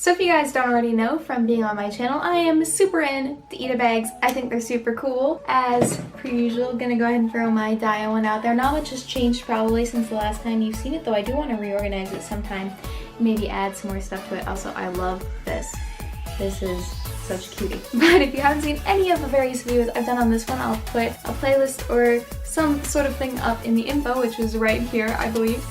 So if you guys don't already know from being on my channel, I am super into ITABAGs. I think they're super cool. As per usual, gonna go ahead and throw my Dia one out there. Not much has changed probably since the last time you've seen it, though I do want to reorganize it sometime. Maybe add some more stuff to it. Also, I love this. This is such a cutie. But if you haven't seen any of the various videos I've done on this one, I'll put a playlist or some sort of thing up in the info, which is right here, I believe.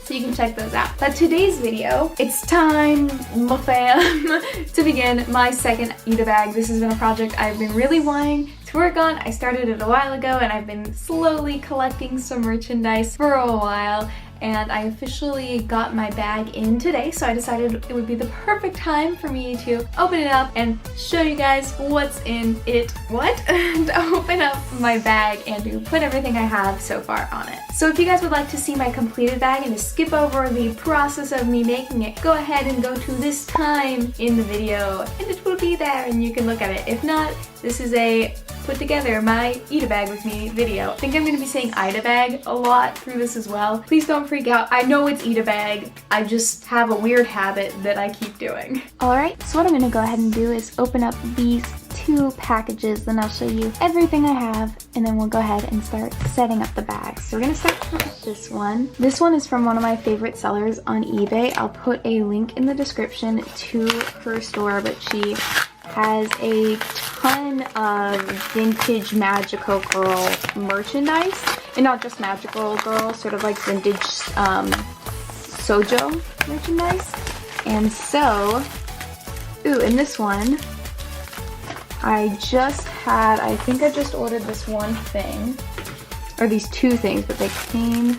So you can check those out. But today's video, it's time, my fam, to begin my second ITABAG. This has been a project I've been really wanting to work on. I started it a while ago and I've been slowly collecting some merchandise for a while. And I officially got my bag in today, so I decided it would be the perfect time for me to open it up and show you guys what's in it. To open up my bag and to put everything I have so far on it. So if you guys would like to see my completed bag and to skip over the process of me making it, go ahead and go to this time in the video and it will be there and you can look at it. If not, this is a put together my ITABAG with me video. I think I'm going to be saying ITABAG a lot through this as well. Please don't freak out. I know it's ITABAG. I just have a weird habit that I keep doing. Alright, so what I'm going to go ahead and do is open up these two packages, then I'll show you everything I have, and then we'll go ahead and start setting up the bags. So we're going to start with this one. This one is from one of my favorite sellers on eBay. I'll put a link in the description to her store, but she has a ton of vintage Magical Girl merchandise. And not just Magical Girl, sort of like vintage Sojo merchandise. And so, in this one, I think I just ordered this one thing. Or these two things, but they came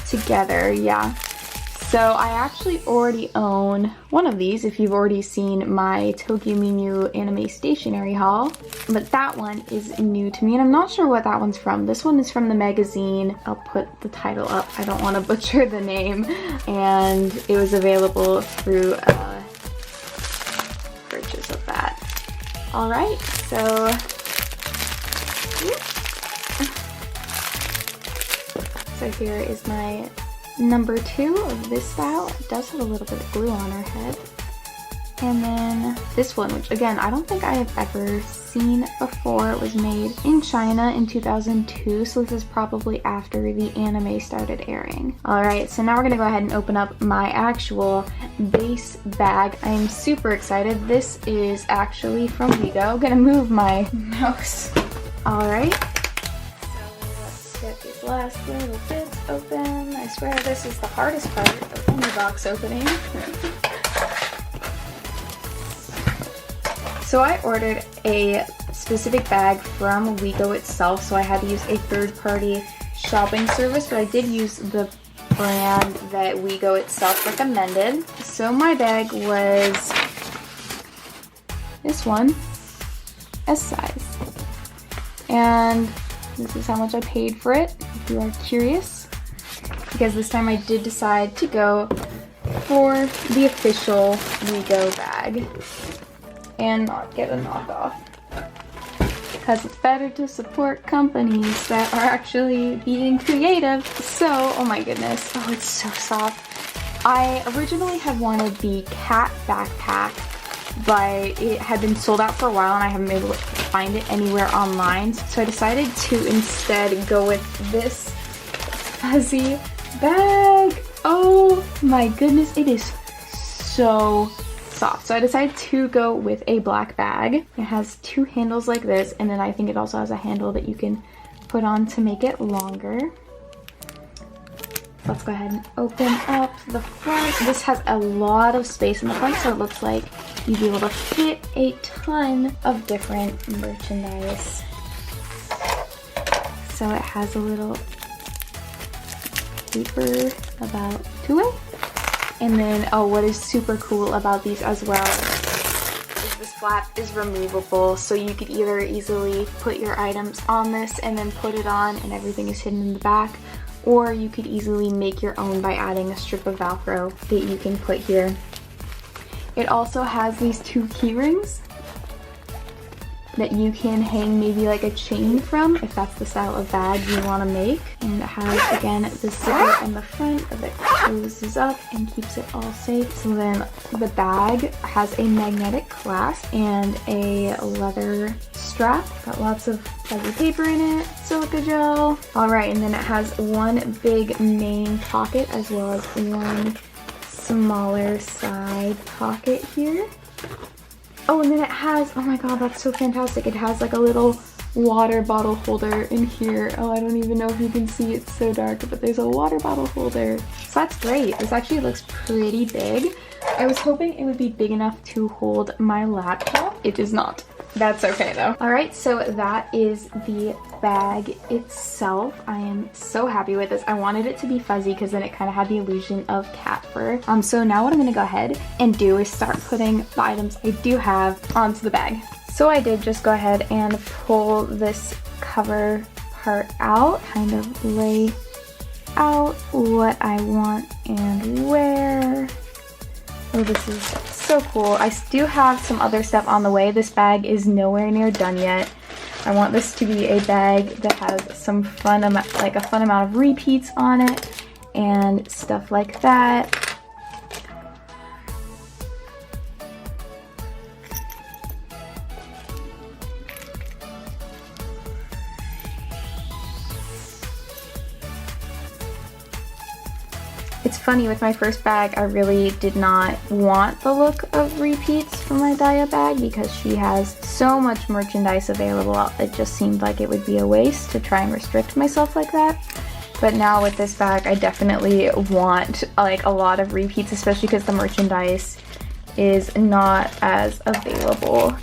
together, yeah. So I actually already own one of these if you've already seen my Tokyo MEW anime stationery haul. But that one is new to me and I'm not sure what that one's from. This one is from the magazine. I'll put the title up. I don't want to butcher the name. And it was available through a purchase of that. Alright, so here is my number 2 of this style. It does have a little bit of glue on her head. And then this one, which again, I don't think I have ever seen before. It was made in China in 2002, so this is probably after the anime started airing. Alright, so now we're gonna go ahead and open up my actual base bag. I'm super excited. This is actually from WeGo. I'm gonna move my mouse. Alright. Get these last little bits open. I swear this is the hardest part of any box opening. So I ordered a specific bag from WeGo itself, so I had to use a third-party shopping service, but I did use the brand that WeGo itself recommended. So my bag was this one, S size. And this is how much I paid for it, if you are curious. Because this time I did decide to go for the official WeGo bag and not get a knockoff. Because it's better to support companies that are actually being creative. So, oh my goodness, oh it's so soft. I originally had wanted the cat backpack, but it had been sold out for a while and I haven't been able to find it anywhere online. So I decided to instead go with this fuzzy bag. Oh my goodness, it is so soft. So I decided to go with a black bag. It has two handles like this, and then I think it also has a handle that you can put on to make it longer. Let's go ahead and open up the front. This has a lot of space in the front, so it looks like you'd be able to fit a ton of different merchandise. So it has a little paper about two-way. And then, oh, what is super cool about these as well is this flap is removable, so you could either easily put your items on this and then put it on and everything is hidden in the back, or you could easily make your own by adding a strip of Velcro that you can put here. It also has these two key rings that you can hang maybe like a chain from if that's the style of bag you want to make. And it has, again, the zipper in the front that closes up and keeps it all safe. So then the bag has a magnetic clasp and a leather strap. Got lots of fuzzy paper in it, silica gel. All right, and then it has one big main pocket as well as one smaller side pocket here. Oh, and then it has, oh my god, that's so fantastic. It has like a little water bottle holder in here. Oh, I don't even know if you can see, it's so dark, but there's a water bottle holder. So that's great. This actually looks pretty big. I was hoping it would be big enough to hold my laptop. It is not. That's okay though. All right, so that is the bag itself. I am so happy with this. I wanted it to be fuzzy because then it kind of had the illusion of cat fur. So now what I'm gonna go ahead and do is start putting the items I do have onto the bag. So I did just go ahead and pull this cover part out, kind of lay out what I want and where. Oh, this is so cool. I do have some other stuff on the way. This bag is nowhere near done yet. I want this to be a bag that has some fun amount, like a fun amount of repeats on it and stuff like that. It's funny, with my first bag, I really did not want the look of repeats for my Daya bag because she has so much merchandise available. It just seemed like it would be a waste to try and restrict myself like that. But now with this bag, I definitely want like a lot of repeats, especially because the merchandise is not as available.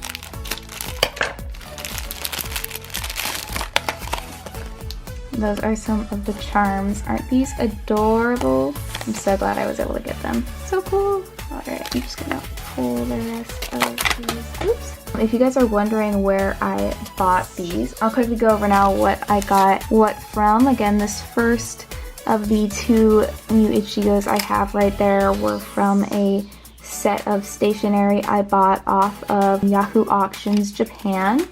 Those are some of the charms. Aren't these adorable? I'm so glad I was able to get them. So cool. Alright, I'm just gonna pull the rest of these. Oops. If you guys are wondering where I bought these, I'll quickly go over now what I got what from. Again, this first of the two MEW ICHIGOs I have right there were from a set of stationery I bought off of Yahoo Auctions Japan,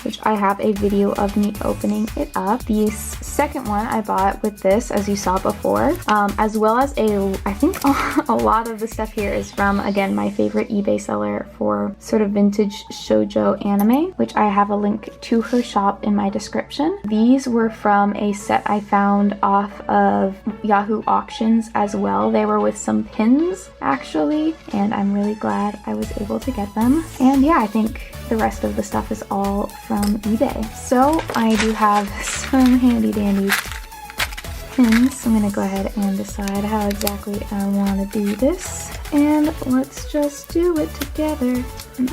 which I have a video of me opening it up. The second one I bought with this, as you saw before, as well as I think a lot of the stuff here is from, again, my favorite eBay seller for sort of vintage shoujo anime, which I have a link to her shop in my description. These were from a set I found off of Yahoo Auctions as well. They were with some pins, actually, and I'm really glad I was able to get them. And yeah, I think the rest of the stuff is all from eBay. So I do have some handy dandy pins. I'm gonna go ahead and decide how exactly I want to do this, and let's just do it together. And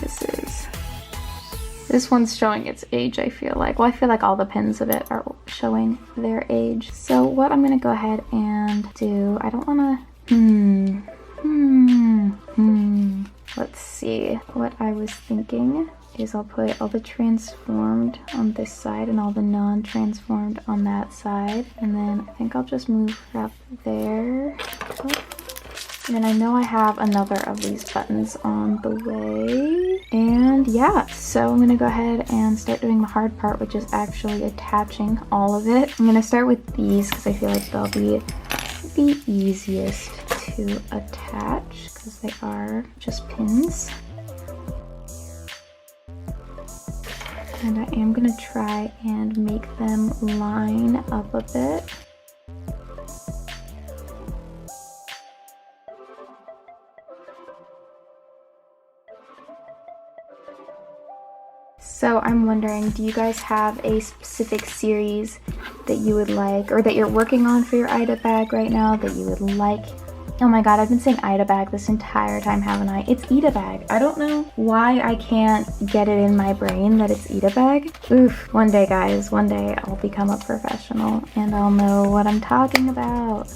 this one's showing its age, I feel like. Well, I feel like all the pins of it are showing their age. So what I'm gonna go ahead and do, I don't want to let's see. What I was thinking is I'll put all the transformed on this side and all the non-transformed on that side. And then I think I'll just move her up there. Oh. And then I know I have another of these buttons on the way. And yeah, so I'm gonna go ahead and start doing the hard part, which is actually attaching all of it. I'm gonna start with these because I feel like they'll be the easiest to attach because they are just pins. And I am gonna try and make them line up a bit. So I'm wondering, do you guys have a specific series that you would like, or that you're working on for your Ida bag right now that you would like? Oh my god, I've been saying Ida bag this entire time, haven't I? It's Ida bag. I don't know why I can't get it in my brain that it's Ida bag. Oof, one day guys, one day I'll become a professional and I'll know what I'm talking about.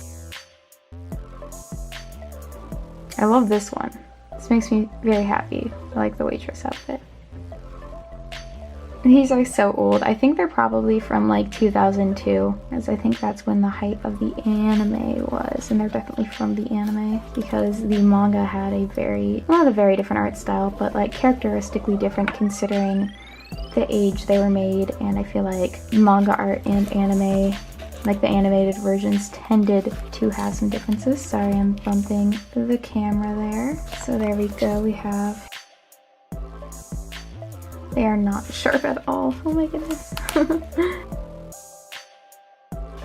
I love this one. This makes me very happy. I like the waitress outfit. These are so old. I think they're probably from like 2002, as I think that's when the height of the anime was, and they're definitely from the anime because the manga had a not a very different art style, but like characteristically different considering the age they were made. And I feel like manga art and anime, like the animated versions, tended to have some differences. Sorry, I'm bumping the camera there. So there we go, we have... They are not sharp at all. Oh my goodness.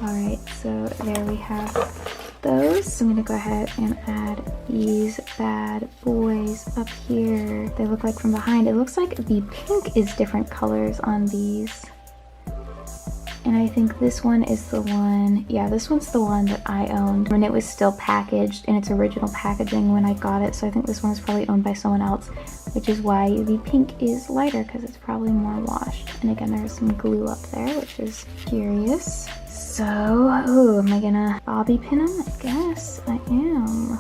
Alright, so there we have those. So I'm gonna go ahead and add these bad boys up here. They look like from behind. It looks like the pink is different colors on these. And I think this one is the one, yeah, this one's the one that I owned when it was still packaged in its original packaging when I got it. So I think this one is probably owned by someone else, which is why the pink is lighter, because it's probably more washed. And again, there's some glue up there, which is curious. So, ooh, am I gonna bobby pin them? I guess I am.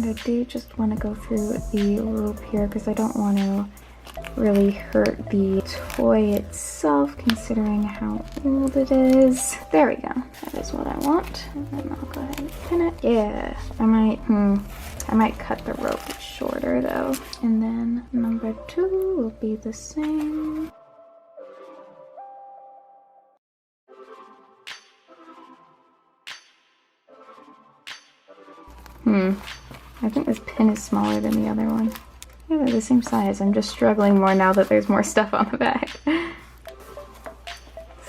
And I do just want to go through the rope here because I don't want to really hurt the toy itself considering how old it is. There we go. That is what I want. And then I'll go ahead and pin it. Yeah, I might cut the rope shorter though. And then number 2 will be the same. I think this pin is smaller than the other one. Yeah, they're the same size. I'm just struggling more now that there's more stuff on the back.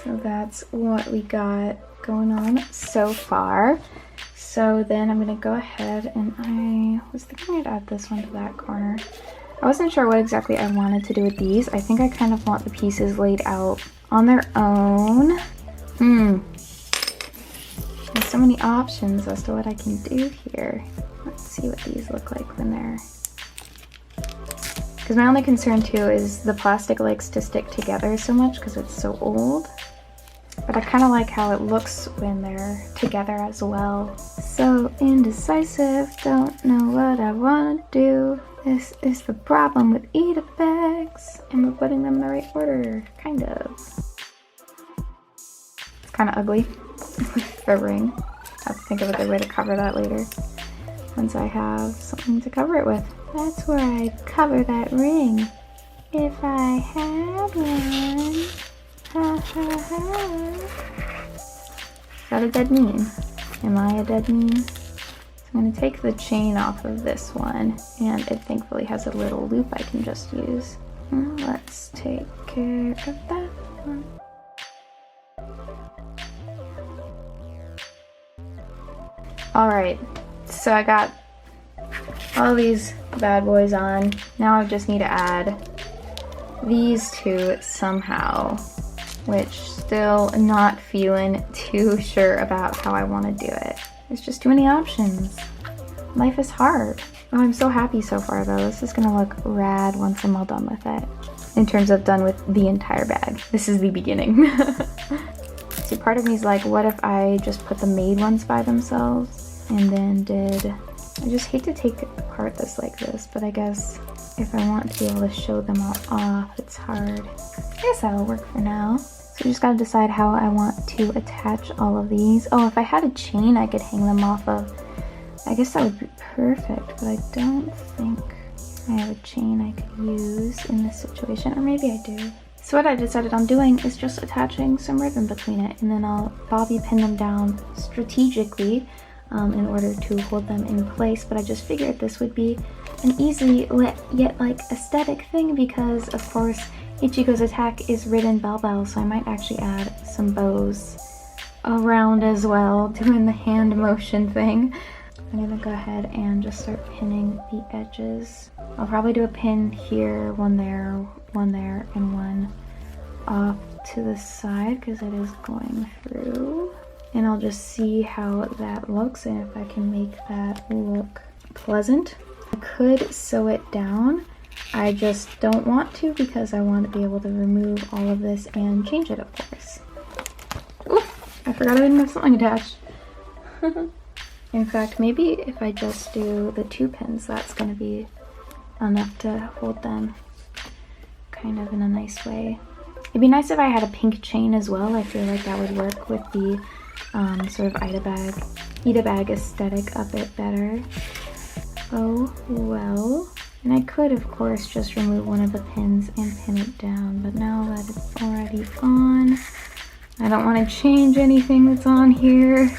So that's what we got going on so far. So then I'm gonna go ahead and I was thinking I'd add this one to that corner. I wasn't sure what exactly I wanted to do with these. I think I kind of want the pieces laid out on their own. There's so many options as to what I can do here. Let's see what these look like when they're... Because my only concern too is the plastic likes to stick together so much because it's so old. But I kind of like how it looks when they're together as well. So indecisive, don't know what I want to do. This is the problem with Itabags. And we're putting them in the right order, kind of. It's kind of ugly with the ring. I have to think of a good way to cover that later. Once I have something to cover it with. That's where I'd cover that ring. If I had one. Ha ha ha. Is that a dead meme? Am I a dead meme? So I'm going to take the chain off of this one. And it thankfully has a little loop I can just use. Let's take care of that one. Alright. So I got all these bad boys on. Now I just need to add these two somehow, which still not feeling too sure about how I want to do it. There's just too many options. Life is hard. Oh, I'm so happy so far though. This is gonna look rad once I'm all done with it. In terms of done with the entire bag. This is the beginning. See, part of me is like, what if I just put the made ones by themselves? And then I just hate to take apart this like this, but I guess if I want to be able to show them all off, it's hard. I guess that'll work for now. So I just gotta decide how I want to attach all of these. Oh, if I had a chain I could hang them off of, I guess that would be perfect, but I don't think I have a chain I could use in this situation, or maybe I do. So what I decided on doing is just attaching some ribbon between it, and then I'll bobby pin them down strategically in order to hold them in place. But I just figured this would be an easy yet like aesthetic thing because of course Ichigo's attack is written bell, so I might actually add some bows around as well, doing the hand motion thing. I'm gonna go ahead and just start pinning the edges. I'll probably do a pin here, one there, and one off to the side because it is going through. And I'll just see how that looks and if I can make that look pleasant. I could sew it down. I just don't want to because I want to be able to remove all of this and change it, of course. Oof! I forgot I didn't have something attached. In fact, maybe if I just do the 2 pins, that's gonna be enough to hold them kind of in a nice way. It'd be nice if I had a pink chain as well. I feel like that would work with the sort of ITABAG aesthetic a bit better. Oh well. And I could, of course, just remove one of the pins and pin it down, but now that it's already on, I don't want to change anything that's on here.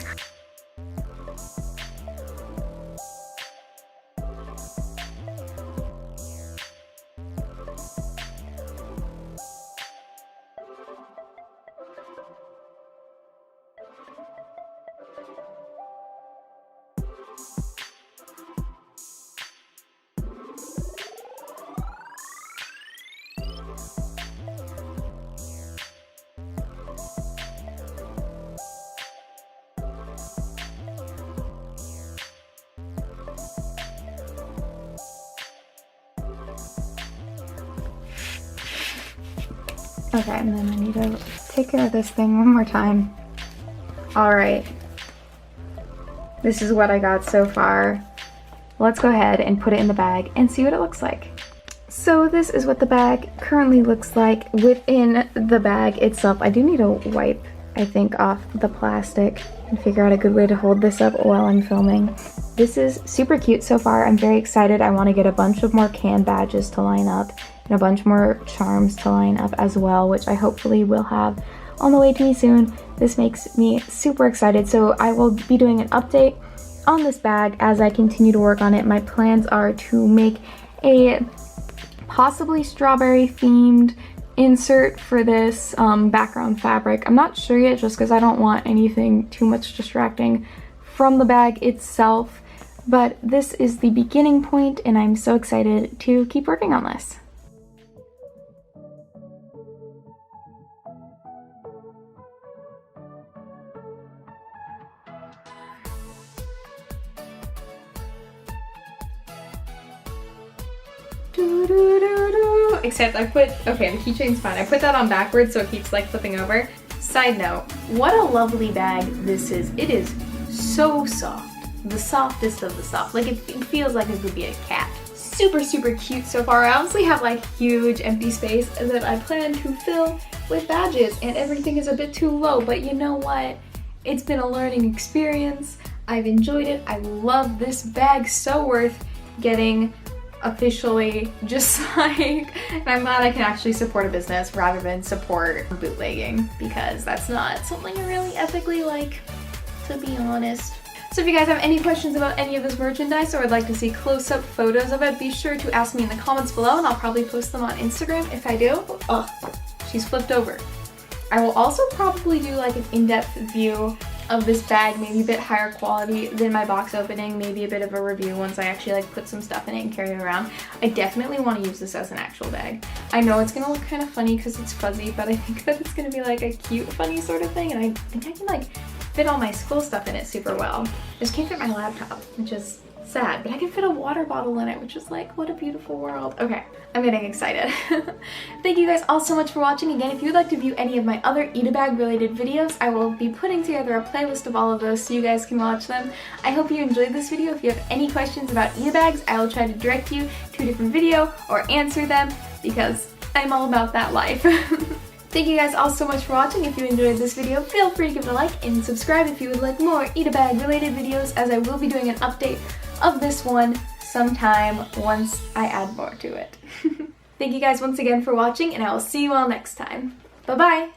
Okay, and then I need to take care of this thing one more time. Alright. This is what I got so far. Let's go ahead and put it in the bag and see what it looks like. So this is what the bag currently looks like within the bag itself. I do need to wipe, I think, off the plastic and figure out a good way to hold this up while I'm filming. This is super cute so far. I'm very excited. I want to get a bunch of more can badges to line up and a bunch more charms to line up as well, which I hopefully will have on the way to me soon. This makes me super excited. So I will be doing an update on this bag as I continue to work on it. My plans are to make a possibly strawberry themed insert for this background fabric. I'm not sure yet, just because I don't want anything too much distracting from the bag itself, but this is the beginning point and I'm so excited to keep working on this. Except I put, okay, the keychain's fine. I put that on backwards so it keeps like flipping over. Side note, what a lovely bag this is. It is so soft. The softest of the soft. Like it feels like it could be a cat. Super, super cute so far. I honestly have like huge empty space that I plan to fill with badges and everything is a bit too low, but you know what? It's been a learning experience. I've enjoyed it. I love this bag. So worth getting officially, just like, and I'm glad I can actually support a business rather than support bootlegging, because that's not something I really ethically like, to be honest. So if you guys have any questions about any of this merchandise or would like to see close-up photos of it, be sure to ask me in the comments below and I'll probably post them on Instagram if I do. Oh, she's flipped over. I will also probably do like an in-depth view of this bag, maybe a bit higher quality than my box opening, maybe a bit of a review once I actually like put some stuff in it and carry it around. I definitely want to use this as an actual bag. I know it's gonna look kind of funny because it's fuzzy, but I think that it's gonna be like a cute, funny sort of thing, and I think I can like fit all my school stuff in it super well. I just can't fit my laptop, which is sad, but I can fit a water bottle in it, which is like, what a beautiful world. Okay, I'm getting excited. Thank you guys all so much for watching. Again, if you would like to view any of my other ITABAG related videos, I will be putting together a playlist of all of those so you guys can watch them. I hope you enjoyed this video. If you have any questions about ITABAGs, I will try to direct you to a different video or answer them because I'm all about that life. Thank you guys all so much for watching. If you enjoyed this video, feel free to give it a like and subscribe if you would like more ITABAG related videos, as I will be doing an update of this one sometime once I add more to it. Thank you guys once again for watching, and I will see you all next time. Bye-bye!